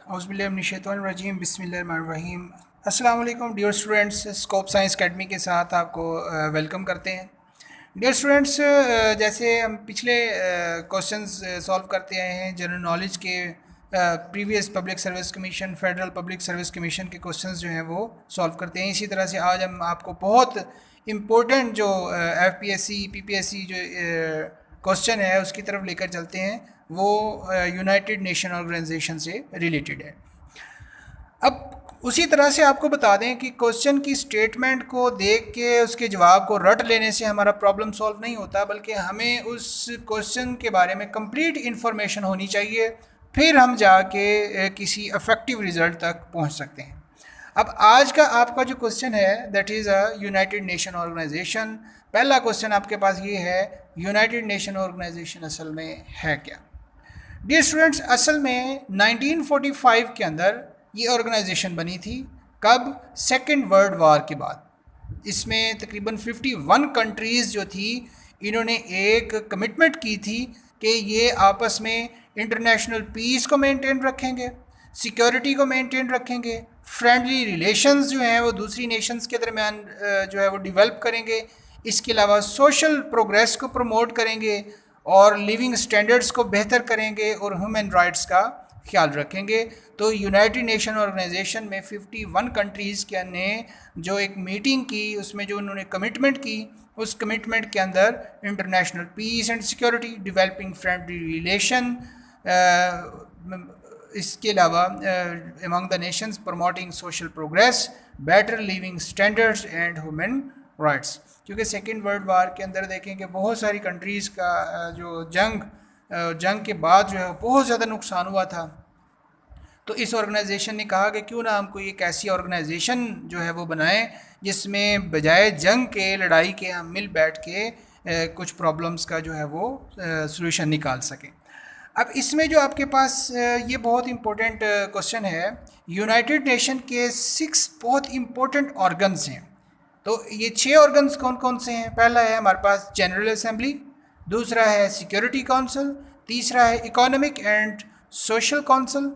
औज़ुबिल्लाहिमिनश्शैतानिर्रजीम बिस्मिल्लाहिर्रहमानिर्रहीम। अस्सलाम वालेकुम dear students, Scope Science Academy के साथ आपको वेलकम करते हैं। डियर स्टूडेंट्स, जैसे हम पिछले क्वेश्चंस सॉल्व करते आए हैं जनरल नॉलेज के, previous public service commission, federal public service commission के क्वेश्चंस जो हैं वो सॉल्व करते हैं। इसी तरह से आज हम आपको बहुत इम्पोर्टेंट जो एफपीएससी पीपीएससी जो क्वेश्चन है उसकी तरफ लेकर चलते हैं। वो यूनाइटेड नेशन ऑर्गेनाइजेशन से रिलेटेड है। अब उसी तरह से आपको बता दें कि क्वेश्चन की स्टेटमेंट को देख के उसके जवाब को रट लेने से हमारा प्रॉब्लम सॉल्व नहीं होता, बल्कि हमें उस क्वेश्चन के बारे में कंप्लीट इन्फॉर्मेशन होनी चाहिए, फिर हम जाके किसी इफेक्टिव रिज़ल्ट तक पहुंच सकते हैं। अब आज का आपका जो क्वेश्चन है that is a United Nation Organization. पहला क्वेश्चन आपके पास ये है, यूनाइटेड नेशन ऑर्गेनाइजेशन असल में है क्या? डियर स्टूडेंट्स, असल में 1945 के अंदर ये ऑर्गेनाइजेशन बनी थी। कब? सेकेंड वर्ल्ड वार के बाद। इसमें तकरीबन 51 कंट्रीज़ जो थी, इन्होंने एक कमिटमेंट की थी कि ये आपस में इंटरनेशनल पीस को मेंटेन रखेंगे, सिक्योरिटी को मेंटेन रखेंगे, फ्रेंडली रिलेशंस जो हैं वो दूसरी नेशंस के दरमियान जो है वो डेवलप करेंगे। इसके अलावा सोशल प्रोग्रेस को प्रमोट करेंगे और लिविंग स्टैंडर्ड्स को बेहतर करेंगे और ह्यूमन राइट्स का ख्याल रखेंगे। तो यूनाइटेड नेशन ऑर्गेनाइजेशन में 51 कंट्रीज़ के ने जो एक मीटिंग की, उसमें जो उन्होंने कमिटमेंट की, उस कमिटमेंट के अंदर international peace and security, developing friendly relation, इसके अलावा among the nations promoting social progress, better living standards and human rights. क्योंकि सेकेंड वर्ल्ड वार के अंदर देखें कि बहुत सारी कंट्रीज़ का जो जंग के बाद जो है बहुत ज़्यादा नुकसान हुआ था। तो इस ऑर्गेनाइजेशन ने कहा कि क्यों ना हम कोई एक ऐसी ऑर्गेनाइजेशन जो है वो बनाएं जिसमें बजाय जंग के, लड़ाई के, हम मिल बैठ के कुछ प्रॉब्लम्स का जो है वो सॉल्यूशन निकाल सकें। अब इसमें जो आपके पास ये बहुत इम्पोर्टेंट क्वेश्चन है, यूनाइटेड नेशन के 6 बहुत इम्पोर्टेंट ऑर्गन्स हैं। तो ये 6 ऑर्गन्स कौन कौन से हैं? पहला है हमारे पास जनरल असेंबली, दूसरा है सिक्योरिटी काउंसिल, तीसरा है इकोनॉमिक एंड सोशल काउंसिल,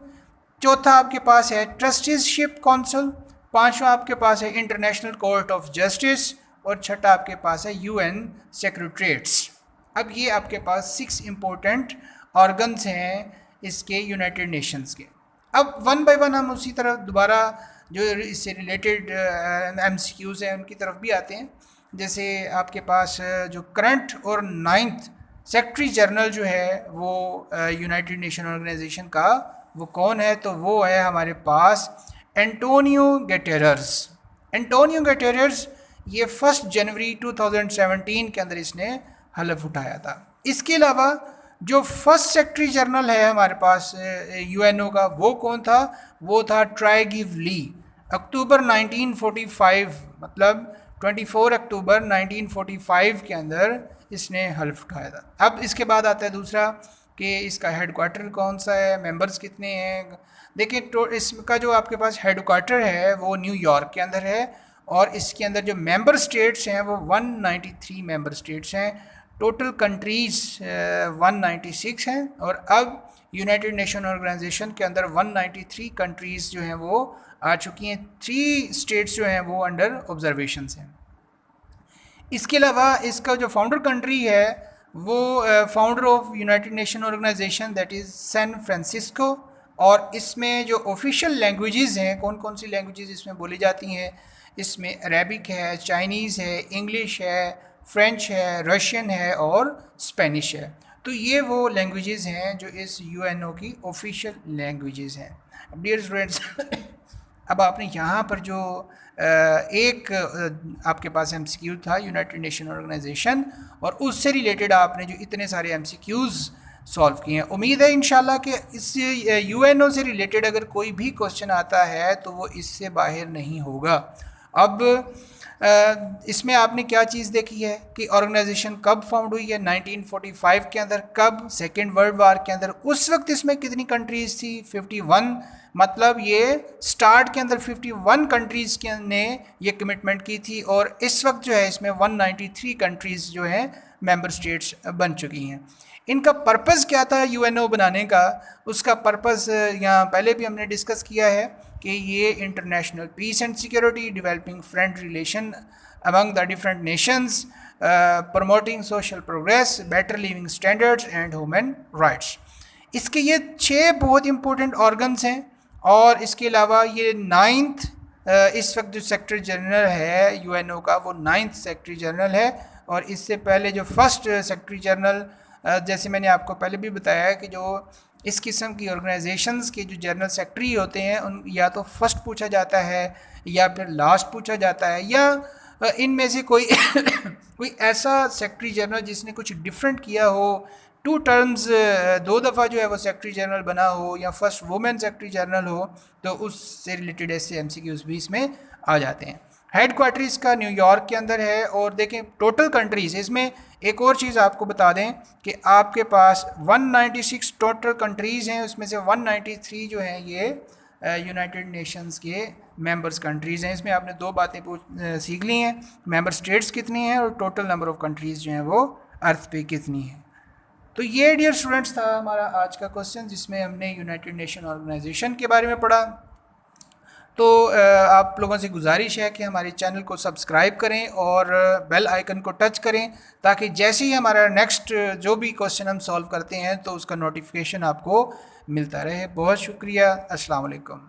चौथा आपके पास है ट्रस्टीशिप काउंसिल, पांचवा आपके पास है इंटरनेशनल कोर्ट ऑफ जस्टिस और छठा आपके पास है यूएन सेक्रेटरीट्स। अब ये आपके पास 6 इम्पोर्टेंट ऑर्गन्स हैं इसके यूनाइटेड नेशंस के। अब वन बाय वन हम उसी तरह दोबारा जो इससे रिलेटेड एमसीक्यूज़ हैं उनकी तरफ भी आते हैं। जैसे आपके पास जो करंट और 9th सेक्रेटरी जनरल जो है वो यूनाइटेड नेशन ऑर्गेनाइजेशन का, वो कौन है? तो वो है हमारे पास एंटोनियो गुटेरेस। एंटोनियो गुटेरेस ये 1 जनवरी 2017 के अंदर इसने हलफ उठाया था। इसके अलावा जो फर्स्ट सेक्रेटरी जनरल है हमारे पास यूएनओ का, वो कौन था? वो था ट्राइगिव ली। अक्टूबर 1945, मतलब 24 अक्टूबर 1945 के अंदर इसने हल्फ उठाया था। अब इसके बाद आता है दूसरा कि इसका हेडक्वार्टर कौन सा है, मेंबर्स कितने हैं। देखिए, तो इसका जो आपके पास हेडक्वार्टर है वो न्यूयॉर्क के अंदर है और इसके अंदर जो मेंबर स्टेट्स हैं वो 193 मेंबर स्टेट्स हैं। टोटल कंट्रीज़ 196 हैं और अब यूनाइटेड नेशन ऑर्गेनाइजेशन के अंदर 193 कंट्रीज़ जो हैं वो आ चुकी हैं। 3 स्टेट्स जो हैं वो अंडर ऑब्जर्वेशन हैं। इसके अलावा इसका जो फाउंडर कंट्री है वो founder of United Nation Organisation that is San Francisco. और इसमें जो ऑफिशियल लैंग्वेजेस हैं, कौन कौन सी लैंग्वेजेस इसमें बोली जाती हैं? इसमें अरेबिक है, चाइनीज़ है, इंग्लिश है, फ्रेंच है, रशियन है और स्पेनिश है। तो ये वो लैंग्वेजेस हैं जो इस यूएनओ की ऑफिशियल लैंग्वेजेस हैं। अब डियर स्टूडेंट्स, अब आपने यहाँ पर जो एक आपके पास एमसीक्यू था यूनाइटेड नेशन ऑर्गेनाइजेशन और उससे रिलेटेड आपने जो इतने सारे एमसीक्यूज़ सॉल्व किए हैं, उम्मीद है इंशाल्लाह कि इस यूएनओ से रिलेटेड अगर कोई भी क्वेश्चन आता है तो वो इससे बाहर नहीं होगा। अब इसमें आपने क्या चीज़ देखी है कि ऑर्गेनाइजेशन कब फाउंड हुई है? 1945 के अंदर। कब? सेकेंड वर्ल्ड वार के अंदर। उस वक्त इसमें कितनी कंट्रीज़ थी? 51। मतलब ये स्टार्ट के अंदर 51 कंट्रीज़ के ने ये कमिटमेंट की थी और इस वक्त जो है इसमें 193 कंट्रीज़ जो हैं मेंबर स्टेट्स बन चुकी हैं। इनका पर्पज़ क्या था यूएनओ बनाने का, उसका पर्पज़ यहाँ पहले भी हमने डिस्कस किया है कि ये international peace and security, developing friend relation among the different nations, promoting social progress, better living standards and human rights. इसके ये 6 बहुत इंपॉर्टेंट ऑर्गन्स हैं, और इसके अलावा ये 9th इस वक्त जो सेक्रेटरी जनरल है यूएनओ का वो 9th सेक्रेटरी जनरल है। और इससे पहले जो फर्स्ट सेक्रेटरी जनरल, जैसे मैंने आपको पहले भी बताया है कि जो इस किस्म की ऑर्गेनाइजेशंस के जो जनरल सेक्रेटरी होते हैं उन या तो फर्स्ट पूछा जाता है या फिर लास्ट पूछा जाता है, या इनमें से कोई कोई ऐसा सेक्रेटरी जनरल जिसने कुछ डिफरेंट किया हो, 2 टर्म्स 2 दफ़ा जो है वो सेक्रेटरी जनरल बना हो, या फर्स्ट वुमेन सेक्रेटरी जनरल हो, तो उससे रिलेटेड ऐसे MCQs भी इसमें आ जाते हैं। हेड क्वार्टर इसका न्यूयॉर्क के अंदर है। और देखें टोटल कंट्रीज़, इसमें एक और चीज़ आपको बता दें कि आपके पास 196 टोटल कंट्रीज़ हैं, उसमें से 193 जो हैं ये यूनाइटेड नेशंस के मेंबर्स कंट्रीज़ हैं। इसमें आपने 2 बातें सीख ली हैं, मेंबर स्टेट्स कितनी हैं और टोटल नंबर ऑफ़ कंट्रीज़ जो हैं वो अर्थ पे कितनी हैं। तो ये डियर स्टूडेंट्स था हमारा आज का क्वेश्चन, जिसमें हमने यूनाइटेड नेशन ऑर्गेनाइजेशन के बारे में पढ़ा। तो आप लोगों से गुजारिश है कि हमारे चैनल को सब्सक्राइब करें और बेल आइकन को टच करें, ताकि जैसे ही हमारा नेक्स्ट जो भी क्वेश्चन हम सॉल्व करते हैं तो उसका नोटिफिकेशन आपको मिलता रहे। बहुत शुक्रिया। अस्सलाम वालेकुम।